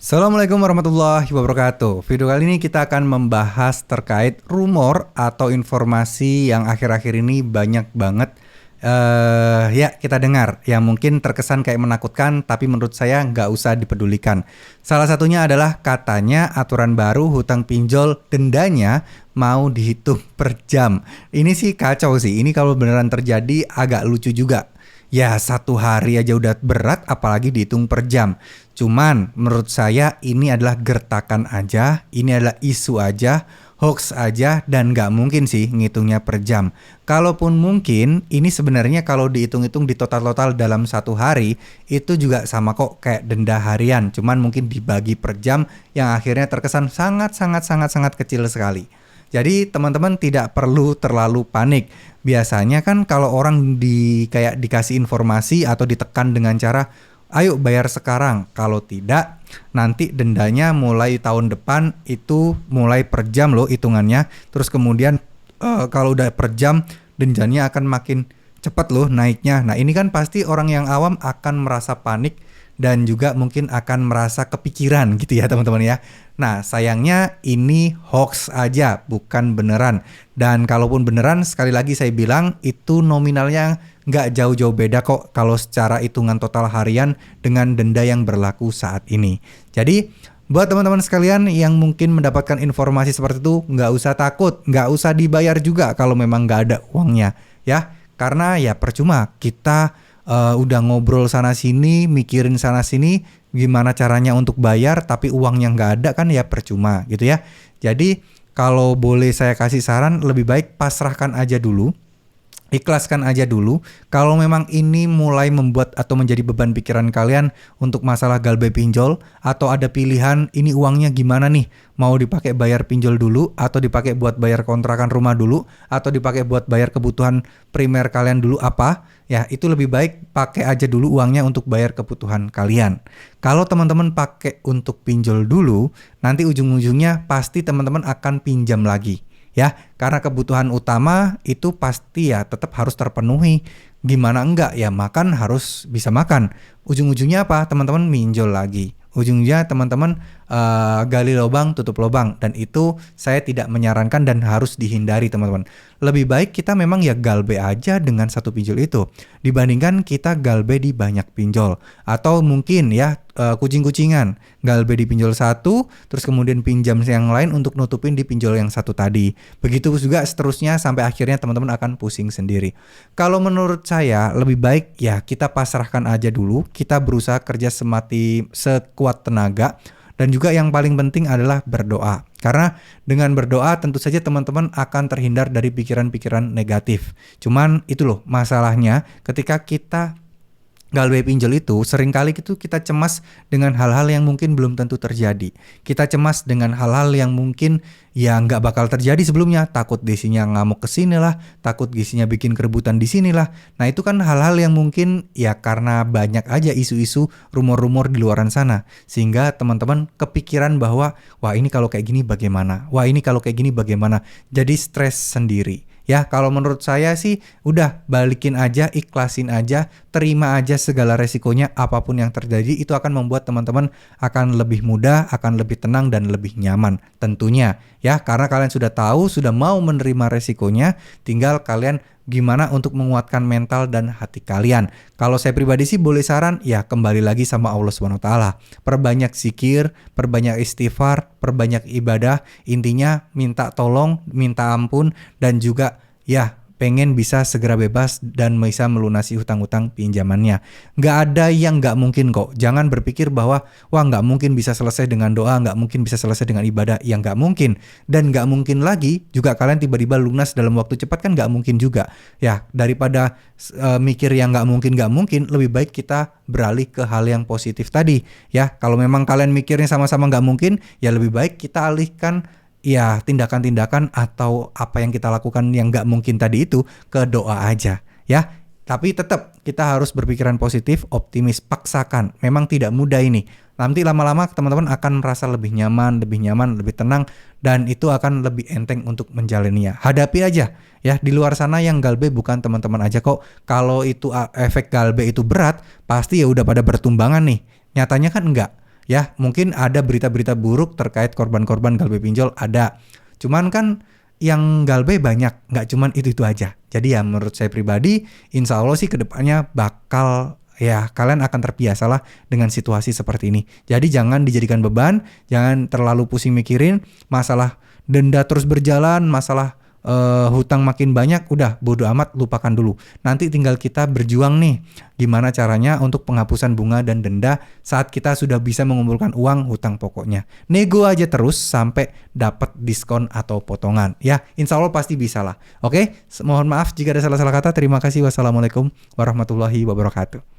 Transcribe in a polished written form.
Assalamualaikum warahmatullahi wabarakatuh. Video kali ini kita akan membahas terkait rumor atau informasi yang akhir-akhir ini banyak banget ya kita dengar, yang mungkin terkesan kayak menakutkan, tapi menurut saya nggak usah dipedulikan. Salah satunya adalah katanya aturan baru hutang pinjol dendanya mau dihitung per jam. Ini sih kacau sih. Ini kalau beneran terjadi agak lucu juga. Ya, satu hari aja udah berat, apalagi dihitung per jam. Cuman menurut saya ini adalah gertakan aja, ini adalah isu aja, hoax aja, dan nggak mungkin sih ngitungnya per jam. Kalaupun mungkin, ini sebenarnya kalau dihitung-hitung di total-total dalam satu hari, itu juga sama kok kayak denda harian. Cuman mungkin dibagi per jam yang akhirnya terkesan sangat kecil sekali. Jadi teman-teman tidak perlu terlalu panik. Biasanya kan kalau orang dikasih informasi atau ditekan dengan cara ayo bayar sekarang, kalau tidak nanti dendanya mulai tahun depan itu mulai per jam loh hitungannya. Terus kemudian kalau udah per jam dendanya akan makin cepat loh naiknya. Nah, ini kan pasti orang yang awam akan merasa panik dan juga mungkin akan merasa kepikiran gitu ya teman-teman ya. Nah, sayangnya ini hoax aja, bukan beneran. Dan kalaupun beneran, sekali lagi saya bilang itu nominalnya nggak jauh-jauh beda kok kalau secara hitungan total harian dengan denda yang berlaku saat ini. Jadi buat teman-teman sekalian yang mungkin mendapatkan informasi seperti itu, nggak usah takut, nggak usah dibayar juga kalau memang nggak ada uangnya ya. Karena ya percuma kita udah ngobrol sana sini, mikirin sana sini gimana caranya untuk bayar, tapi uangnya nggak ada kan ya percuma gitu ya. Jadi kalau boleh saya kasih saran, lebih baik pasrahkan aja dulu, ikhlaskan aja dulu. Kalau memang ini mulai membuat atau menjadi beban pikiran kalian untuk masalah galbay pinjol, atau ada pilihan ini uangnya gimana nih, mau dipakai bayar pinjol dulu, atau dipakai buat bayar kontrakan rumah dulu, atau dipakai buat bayar kebutuhan primer kalian dulu apa, ya itu lebih baik pakai aja dulu uangnya untuk bayar kebutuhan kalian. Kalau teman-teman pakai untuk pinjol dulu, nanti ujung-ujungnya pasti teman-teman akan pinjam lagi. Ya, karena kebutuhan utama itu pasti ya tetap harus terpenuhi. Gimana enggak ya, makan harus bisa makan. Ujung-ujungnya apa? Teman-teman minjol lagi. Ujungnya teman-teman gali lubang tutup lubang, dan itu saya tidak menyarankan dan harus dihindari teman-teman. Lebih baik kita memang ya galbay aja dengan satu pinjol itu dibandingkan kita galbay di banyak pinjol, atau mungkin ya kucing-kucingan galbay di pinjol satu terus kemudian pinjam yang lain untuk nutupin di pinjol yang satu tadi. Begitu juga seterusnya sampai akhirnya teman-teman akan pusing sendiri. Kalau menurut saya lebih baik ya kita pasrahkan aja dulu, kita berusaha kerja sekuat tenaga. Dan juga yang paling penting adalah berdoa. Karena dengan berdoa tentu saja teman-teman akan terhindar dari pikiran-pikiran negatif. Cuman itu loh masalahnya, ketika kita galbay pinjol itu seringkali itu kita cemas dengan hal-hal yang mungkin belum tentu terjadi. Kita cemas dengan hal-hal yang mungkin ya nggak bakal terjadi sebelumnya. Takut gisinya ngamuk kesini lah, takut gisinya bikin kerebutan di sini lah. Nah itu kan hal-hal yang mungkin ya karena banyak aja isu-isu, rumor-rumor di luaran sana, sehingga teman-teman kepikiran bahwa wah ini kalau kayak gini bagaimana, wah ini kalau kayak gini bagaimana, jadi stres sendiri. Ya kalau menurut saya sih udah balikin aja, ikhlasin aja, terima aja segala resikonya, apapun yang terjadi itu akan membuat teman-teman akan lebih mudah, akan lebih tenang dan lebih nyaman tentunya. Ya karena kalian sudah tahu, sudah mau menerima resikonya, tinggal kalian gimana untuk menguatkan mental dan hati kalian. Kalau saya pribadi sih boleh saran, ya kembali lagi sama Allah SWT. Perbanyak zikir, perbanyak istighfar, perbanyak ibadah. Intinya minta tolong, minta ampun, dan juga ya pengen bisa segera bebas dan bisa melunasi hutang-hutang pinjamannya. Nggak ada yang nggak mungkin kok. Jangan berpikir bahwa wah nggak mungkin bisa selesai dengan doa, nggak mungkin bisa selesai dengan ibadah. Yang nggak mungkin. Dan nggak mungkin lagi juga kalian tiba-tiba lunas dalam waktu cepat, kan nggak mungkin juga. Ya daripada mikir yang nggak mungkin, lebih baik kita beralih ke hal yang positif tadi. Ya kalau memang kalian mikirnya sama-sama nggak mungkin, ya lebih baik kita alihkan ya tindakan-tindakan atau apa yang kita lakukan yang gak mungkin tadi itu ke doa aja ya. Tapi tetap kita harus berpikiran positif, optimis, paksakan. Memang tidak mudah ini. Nanti lama-lama teman-teman akan merasa lebih nyaman, lebih tenang, dan itu akan lebih enteng untuk menjalaninya. Hadapi aja ya, di luar sana yang galbay bukan teman-teman aja kok. Kalau itu efek galbay itu berat, pasti ya udah pada bertumbangan nih. Nyatanya kan enggak. Ya, mungkin ada berita-berita buruk terkait korban-korban galbei pinjol ada. Cuman kan yang galbei banyak, nggak cuman itu aja. Jadi ya menurut saya pribadi, insya Allah sih kedepannya bakal ya kalian akan terbiasalah dengan situasi seperti ini. Jadi jangan dijadikan beban, jangan terlalu pusing mikirin masalah denda terus berjalan, masalah hutang makin banyak, udah bodo amat, lupakan dulu. Nanti tinggal kita berjuang nih, gimana caranya untuk penghapusan bunga dan denda saat kita sudah bisa mengumpulkan uang hutang pokoknya. Nego aja terus sampai dapat diskon atau potongan. Ya, insya Allah pasti bisa lah. Oke, mohon maaf jika ada salah-salah kata. Terima kasih. Wassalamualaikum warahmatullahi wabarakatuh.